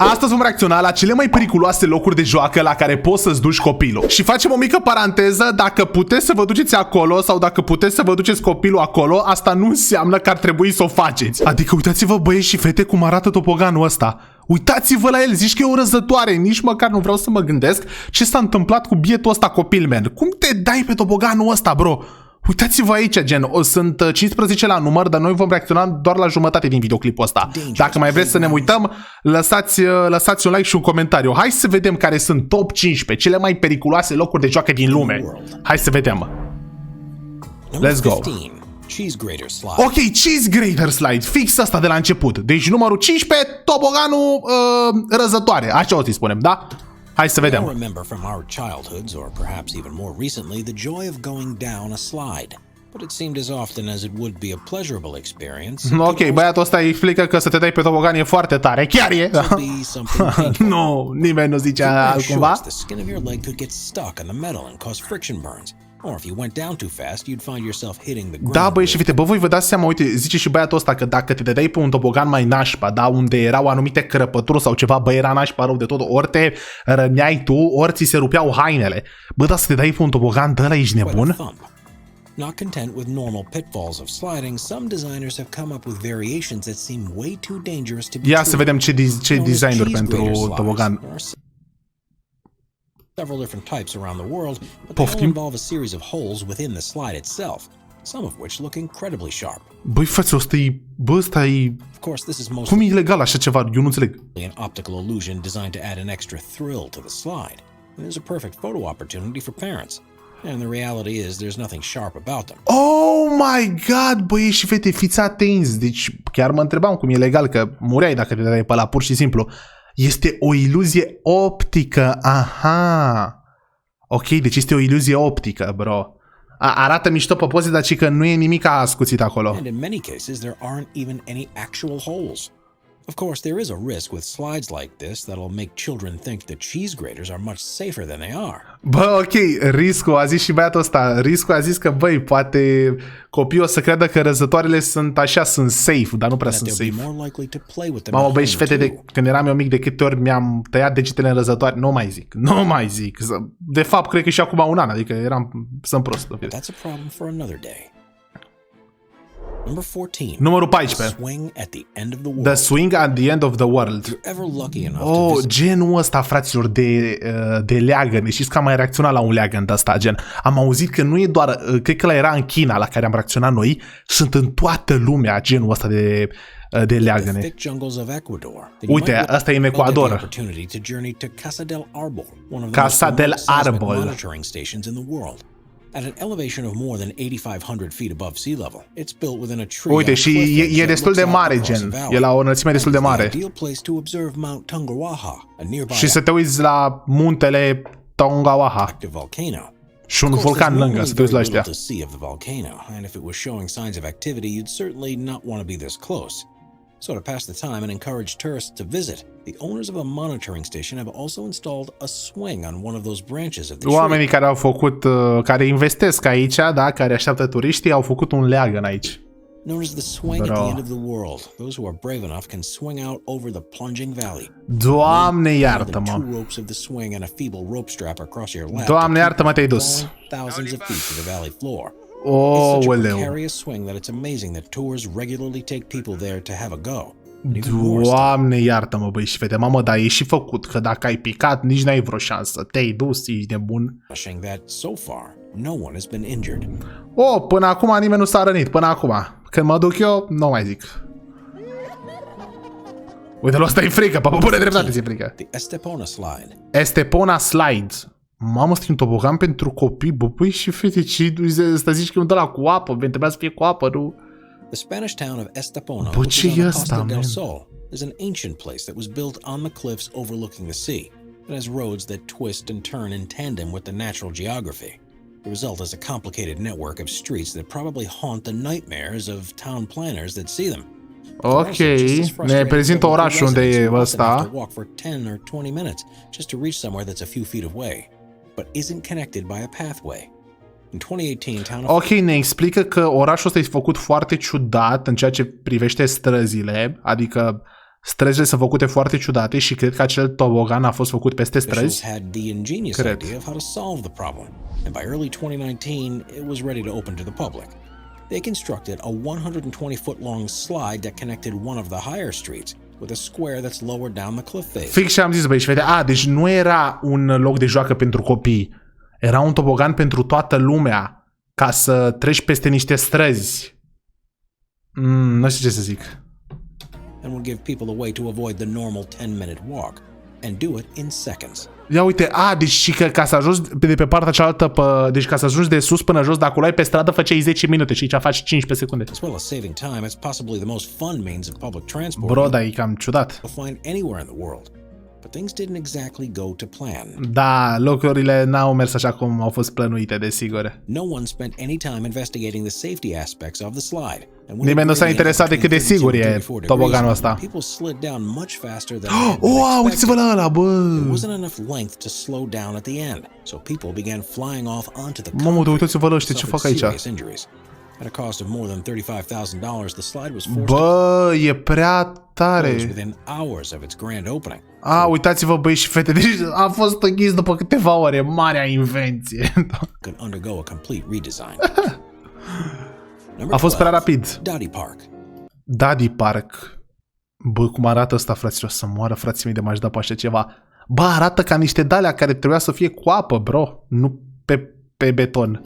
Astăzi vom reacționa la cele mai periculoase locuri de joacă la care poți să-ți duci copilul. Și facem o mică paranteză, dacă puteți să vă duceți acolo sau dacă puteți să vă duceți copilul acolo, asta nu înseamnă că ar trebui să o faceți. Adică uitați-vă băieți și fete cum arată topoganul ăsta. Uitați-vă la el, zici că e o răzătoare, nici măcar nu vreau să mă gândesc ce s-a întâmplat cu bietul ăsta copil, man. Cum te dai pe topoganul ăsta, bro? Uitați-vă aici, gen, sunt 15 la număr, dar noi vom reacționa doar la jumătate din videoclipul ăsta. Dacă mai vreți să ne uităm, lăsați un like și un comentariu. Hai să vedem care sunt top 15, cele mai periculoase locuri de joacă din lume. Hai să vedem. Let's go. Ok, Cheese Grater Slide, fix asta de la început. Deci numărul 15, toboganul răzătoare, așa o să-i spunem, da? Hai să vedem. Remember from our childhoods, or perhaps even more recently, the joy of going down a slide. But it seemed as often as it would be a pleasurable experience. Ok, băiatul ăsta explică că să te dai pe tobogan e foarte tare. Chiar e. Nu, nimeni nu zice altcumva. The skin of your leg could get stuck on the metal and cause friction burns. Or if you went down too fast, you'd find yourself hitting the ground. Da, băi, și uite, bă, voi vă dați seama, uite, zice și băiatul ăsta că dacă te dai pe un tobogan mai nașpa, da, unde erau anumite crăpături sau ceva, bă, era nașpa rău de tot, ori te răneai tu, ori ți se rupeau hainele. Bă, dar să te dai pe un tobogan de ăla, ești nebun? Not content with normal pitfalls of sliding, some designers have come up with variations that seem way too dangerous to be. Ia să vedem ce design-uri pentru tobogan. Several different types around the world, but they all involve a series of holes within the slide itself, some of which look incredibly sharp. Băi, frate, ăsta e... Of course, this is cum e ilegal așa ceva? Eu nu înțeleg. An optical illusion designed to add an extra thrill to the slide. And there's a perfect photo opportunity for parents. And the reality is there's nothing sharp about them. Oh my god, băi, și fete, fiți atenți. Deci chiar mă întrebam cum e legal, că mureai dacă te dai pe ăla, pur și simplu. Este o iluzie optică, aha. Ok, deci este o iluzie optică, bro. Arată mișto pe poze, dar că nu e nimic ascuțit acolo. And in many cases there aren't even any actual holes. Of course, there is a risk with slides like this that'll make children think that cheese graters are much safer than they are. Bă, ok, riscul, a zis și băiatul ăsta, riscul a zis că, băi, poate copiii o să creadă că răzătoarele sunt așa, sunt safe, dar nu prea sunt safe. Mamă, băi, și fete, când eram eu mic, de câte ori mi-am tăiat degetele în răzătoare, nu mai zic. De fapt, cred că și acum un an, adică sunt prost. That's a problem for another day. Numărul 14. The swing at the end of the world. Oh, genul ăsta, fraților, de leagăn. Știți că am mai reacționat la un leagăn de ăsta, gen. Am auzit că nu e doar, cred că era în China la care am reacționat noi, sunt în toată lumea genul ăsta de leagăne. Uite, ăsta e în Ecuador. Casa del Arbol. At an elevation of more than 8,500 feet above sea level, it's built within a tree. Uite, și e destul de mare, gen. E la o înălțime destul de mare. Și să te uiți la muntele Tongawaha. Și un vulcan lângă, să te uiți la ăștia. So to pass the time and encourage tourists to visit, the owners of a monitoring station have also installed a swing on one of those branches of the tree. Oamenii care au făcut, care investesc aici, da, care așteaptă turiștii, au făcut un leagăn aici. Known as the swing at the end of the world, those who are brave enough can swing out over the plunging valley. Doamne iartă-mă. Two ropes of the swing and a feeble rope strap across your lap. Doamne iartă-mă, te-ai dus. Thousands of feet to the valley floor. Oh, it's such a precarious swing that it's amazing that tours regularly take people there to have a go. Doamne iartă-mă, băi, și fete, mamă, dar e și făcut, că dacă ai picat, nici n-ai vreo șansă. Te-ai dus, ești nebun. Oh, până acum nimeni nu s-a rănit, până acum. Când mă duc eu, nu mai zic. Uite-l, ăsta e frică, pe bună dreptate ți-e frică. Estepona Slide. Mamă, este un tobogan pentru copii, bă, păi și fete, ce ăsta zici că nu dă la cu apă, trebuia să fie cu apă, nu? The Spanish town of Estepona, which is on the Costa del Sol, is an ancient place that was built on the cliffs overlooking the sea. It has roads that twist and turn in tandem with the natural geography. The result is a complicated network of streets that probably haunt the nightmares of town planners that see them. Ok, ne prezintă orașul unde e ăsta. Walk for 10 or 20 minutes just to reach somewhere that's a few feet away, but isn't connected by a pathway. Ok, ne explică că orașul ăsta e făcut foarte ciudat în ceea ce privește străzile, adică Străzile sunt făcute foarte ciudate și cred că acel tobogan a fost făcut peste străzi. Cred. And by early 2019, it was ready to open to the public. They constructed a 120-foot-long slide that connected one of the higher streets with a square that's lower down the cliff face. Fix ce am zis, băi, și vede, deci nu era un loc de joacă pentru copii. Era un tobogan pentru toată lumea, ca să treci peste niște străzi. Nu știu ce să zic. And would give people a way to avoid the normal 10-minute walk and do it in seconds. Ia uite, deci și că ca să ajungi de pe partea cealaltă, deci ca să ajungi de sus până jos, de acolo ai pe stradă, făceai 10 minute și aici faci 15 secunde. As well as saving time, it's possibly the most fun means of public transport. Bro, dar e cam ciudat. You'll find anywhere in the world. But things didn't exactly go to plan. Da, lucrurile n-au mers așa cum au fost plănuite, desigur. No one spent any time investigating the safety aspects of the slide. Nimeni nu s-a interesat de cât de sigur e toboganul ăsta. People slid down much faster than uite-vă la ăla, bă! There wasn't enough length to slow down at the end, so people began flying off onto the Mamă, uitați-vă la ăștia ce fac aici. At a cost of more than $35,000, the slide was forced Bă, e prea tare. within hours of its grand opening. Uitați-vă, băi și fete, deci a fost închis după câteva ore, marea invenție. Could undergo a complete redesign. A fost prea rapid. Daddy Park. Bă, cum arată ăsta, fraților, să moară frații mei de m-aș da pe așa ceva. Bă, arată ca niște dalea care trebuia să fie cu apă, bro, nu pe beton.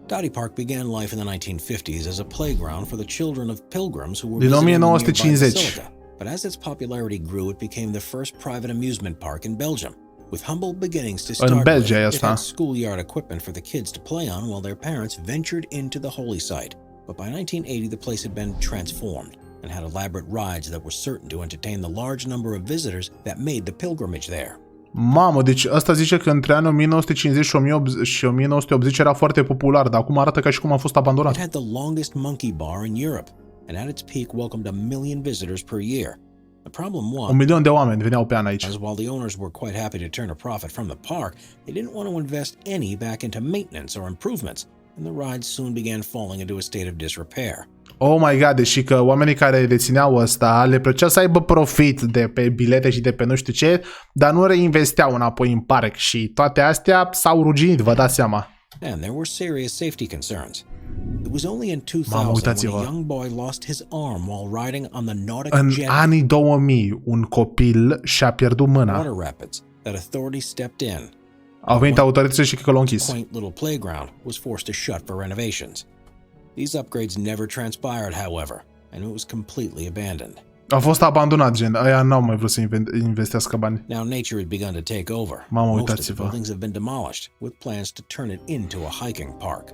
Daddy Park began life in the 1950s as a playground for the children of pilgrims who were din visiting 1950. But as its popularity grew, it became the first private amusement park in Belgium. With humble beginnings to start with, it had schoolyard equipment for the kids to play on while their parents ventured into the holy site. But by 1980, the place had been transformed and had elaborate rides that were certain to entertain the large number of visitors that made the pilgrimage there. Mamă, deci asta zice că între anii 1950 și 1980 era foarte popular, dar acum arată ca și cum a fost abandonat. It had the longest monkey bar in Europe and at its peak welcomed 1 million visitors per year. The problem was, 1 milion de oameni veneau pe an aici. as while the owners were quite happy to turn a profit from the park, they didn't want to invest any back into maintenance or improvements, and the rides soon began falling into a state of disrepair. Oh my god, deși că oamenii care dețineau ăsta le plăcea să aibă profit de pe bilete și de pe nu știu ce, dar nu reinvesteau înapoi în parc și toate astea s-au ruginit, vă dați seama. And there were serious safety concerns. It was only in 2000 when a young boy lost his arm while riding on the Nordic În Jet anii 2000, un copil și-a pierdut mâna. water rapids that authorities stepped in. Au venit autoritățile și că l-au închis. Quaint little playground was forced to shut for renovations. These upgrades never transpired, however, and it was completely abandoned. A fost abandonat, gen, ăia n-au mai vrut să investească bani. Now nature had begun to take over. Mamă, Most of the uitați-vă. buildings have been demolished, with plans to turn it into a hiking park.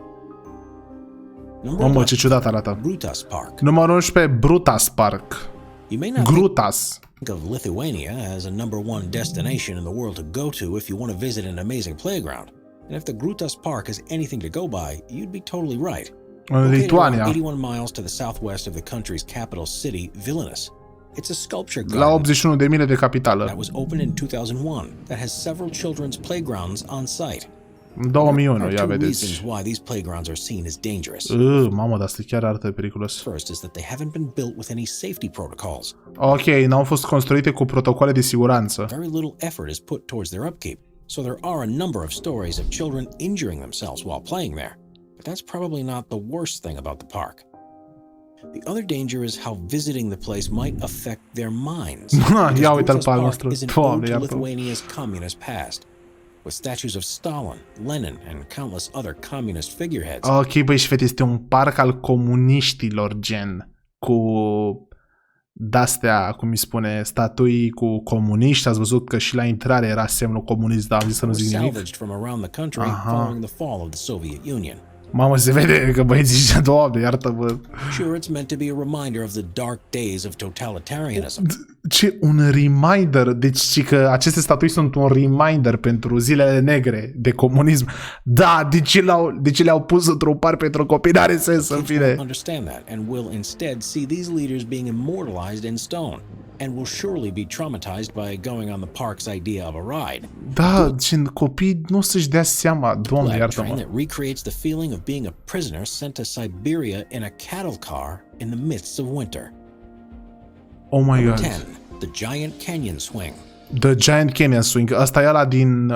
Mamă, ce ciudat arată. Brutas Park. Numărul 11, Brutas Park. You may not Grutas. think of Lithuania as a #1 destination in the world to go to if you want to visit an amazing playground. And if the Brutas Park is anything to go by, you'd be totally right. În Located Lituania. around 81 miles to the southwest of the country's capital city, Vilnius. It's a sculpture La garden 81 de mile de capitală. that was opened in 2001 that has several children's playgrounds on site. În 2001, There are ia two vedeți. reasons why these playgrounds are seen as dangerous. Mamă, dar asta chiar arată periculos. First is that they haven't been built with any safety protocols. Ok, n-au fost construite cu protocoale de siguranță. Very little effort is put towards their upkeep, so there are a number of stories of children injuring themselves while playing there. But that's probably not the worst thing about the park. The other danger is how visiting the place might affect their minds. Ia uite-l Brutas pe al Park nostru. is an Doamne, ode to iartă-mă. Lithuania's communist past, with statues of Stalin, Lenin, and countless other communist figureheads. Ok, băi, și fete, este un parc al comuniștilor, gen, cu de-astea, cum îi spune, statui cu comuniști. Ați văzut că și la intrare era semnul comunist, dar am zis să nu zic nimic. Salvaged from around the country following the fall of the Soviet Union. Mamă, se vede că băieții zicea, Doamne, iartă-mă. Sure, it's meant to be a reminder of the dark days of totalitarianism. Ce, un reminder? Deci și că aceste statui sunt un reminder pentru zilele negre de comunism. Da, de ce le-au pus într-un parc pentru copii? N-are sens, în fine. Understand that and will instead see these leaders being immortalized in stone and will surely be traumatized by going on the park's idea of a ride. Da, gen, copii nu să-și dea seama. Doamne, Train iartă-mă. that recreates the feeling of being a prisoner sent to Siberia in a cattle car in the midst of winter. Oh my God. 10. the Giant Canyon Swing. The Giant Canyon Swing. Asta e ăla din...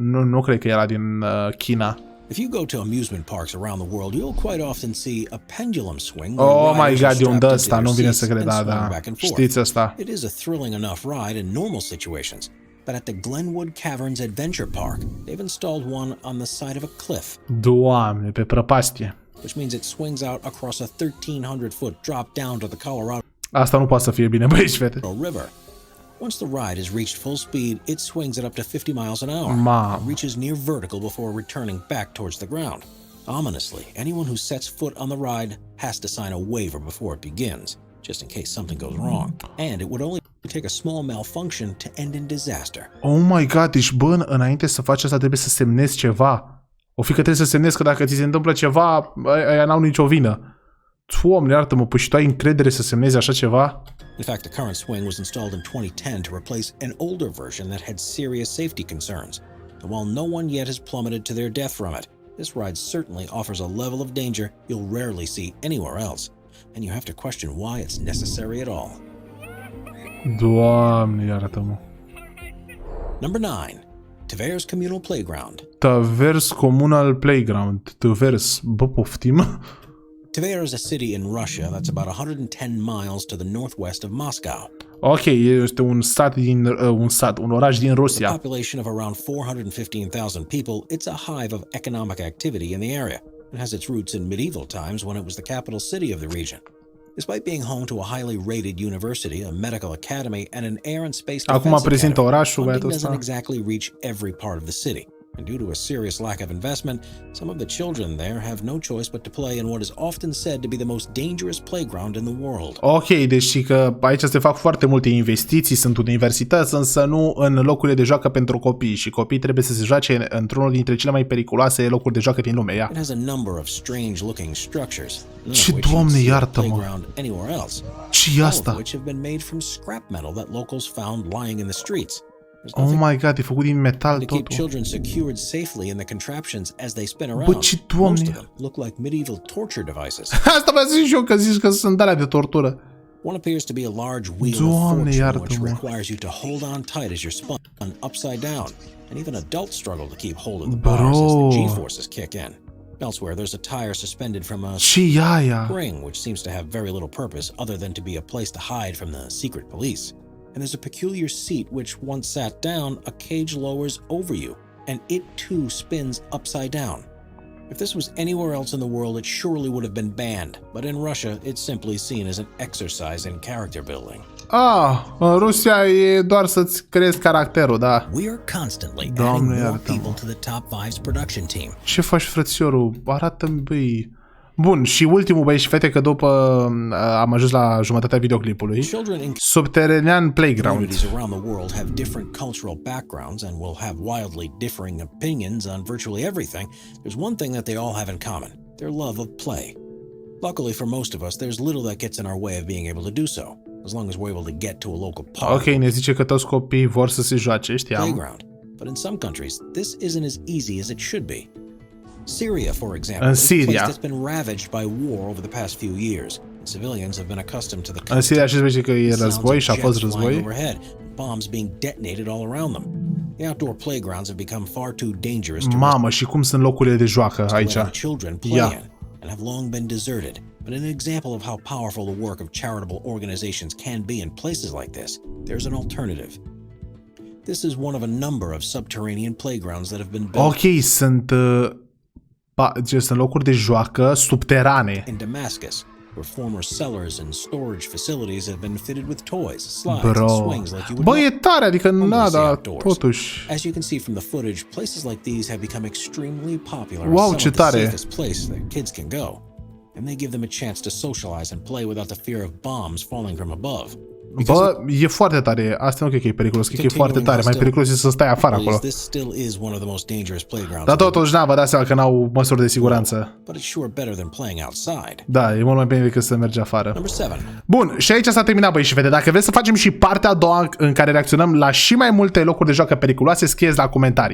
nu cred că e ăla din China. If you go to amusement parks around the world, you'll quite often see a pendulum swing. Oh my god, e un de ăsta, nu vine să cred, da. Știți asta. It is a thrilling enough ride in normal situations, but at the Glenwood Caverns Adventure Park, they've installed one on the side of a cliff. Doamne, pe prăpastie. Which means it swings out across a 1,300-foot drop down to the Colorado Asta nu poate să fie bine, băi, fete. River. Once the ride has reached full speed, it swings at up to 50 miles an hour. Mamă. Reaches near vertical before returning back towards the ground. Ominously, anyone who sets foot on the ride has to sign a waiver before it begins, just in case something goes wrong. And it would only take a small malfunction to end in disaster. Oh my god, deci bă, înainte să faci asta trebuie să semnezi ceva. O fi că trebuie să semnezi că dacă ți se întâmplă ceva, aia n-au nicio vină. Doamne, iartă-mă, păi și tu ai încredere să semnezi așa ceva? In fact, the current swing was installed in 2010 to replace an older version that had serious safety concerns. And while no one yet has plummeted to their death from it, this ride certainly offers a level of danger you'll rarely see anywhere else. And you have to question why it's necessary at all. Doamne, iartă-mă. Number 9. Tvere's Communal Playground. Tvere's Communal Playground. Tvere's, bă, poftim? Tvere is a city in Russia that's about 110 miles to the northwest of Moscow. Ok, este un oraș din Rusia. With a population of around 415,000 people, it's a hive of economic activity in the area. It has its roots in medieval times when it was the capital city of the region. Despite being home to a highly rated university, a medical academy, and an air and space defense academy, funding doesn't exactly reach every part of the city. And due to a serious lack of investment, some of the children there have no choice but to play in what is often said to be the most dangerous playground in the world. Ok, deci că aici se fac foarte multe investiții, sunt universități, însă nu în locurile de joacă pentru copii și copiii trebuie să se joace într-unul dintre cele mai periculoase locuri de joacă din lume. Ia. It has a number of strange-looking structures. Ce, Doamne, iartă-mă! Ce e asta? Which have been made from scrap metal that locals found lying in the streets. Oh my god, e făcut din metal to keep totul. children secured safely in the contraptions as they spin around. Bă, ce, Doamne! Most of them look like medieval torture devices. Asta vreau să zic și eu, că zici că sunt alea de tortură. One appears to be a large wheel of fortune which requires you to hold on tight as you're spun upside down. And even adults struggle to keep hold of the bars as the G-forces kick in. Elsewhere, there's a tire suspended from a spring, which seems to have very little purpose other than to be a place to hide from the secret police. And there's a peculiar seat which, once sat down, a cage lowers over you, and it too spins upside down. If this was anywhere else in the world, it surely would have been banned, but in Russia, it's simply seen as an exercise in character building. În Rusia e doar să-ți creezi caracterul, da. We are constantly adding more people to the top 5's production team. Ce faci, frățiorul? Arată-mi, băi. Bun, și ultimul, băi și fete, că după am ajuns la jumătatea videoclipului. Subterranean Playground. Communities around the world have different cultural backgrounds and will have wildly differing opinions on virtually everything. There's one thing that they all have in common: their love of play. Luckily for most of us, there's little that gets in our way of being able to do so, as long as we're able to get to a local park. Ok, ne zice că toți copiii vor să se joace, știam. Playground. But in some countries, this isn't as easy as it should be. Syria, for example, is a place that's been ravaged by war over the past few years. Civilians have been accustomed to the În Siria și zice că e război și a fost război. Bombs being detonated all around them. The outdoor playgrounds have become far too dangerous to Mamă, și cum sunt locurile de joacă aici? Children play in and have long been deserted. But an example of how powerful the work of charitable organizations can be in places like this, there's an alternative. This is one of a number of subterranean playgrounds that have been built. Ok, sunt locuri de joacă subterane. In Damascus, where former cellars and storage facilities have been fitted with toys, slides, and swings like you would. Bă, e tare, adică nada, totuși. As you can see from the footage, places like these have become extremely popular. Wow, ce tare. The safest place that kids can go, and they give them a chance to socialize and play without the fear of bombs falling from above. Bă, e foarte tare. Asta nu cred că e periculos, cred că e foarte tare. Mai periculos e să stai afară acolo. Dar totuși, vă dați seama că n-au măsuri de siguranță. Da, e mult mai bine decât să mergi afară. Bun, și aici s-a terminat, băi și fete. Dacă vreți să facem și partea a doua în care reacționăm la și mai multe locuri de joacă periculoase, scrieți la comentarii.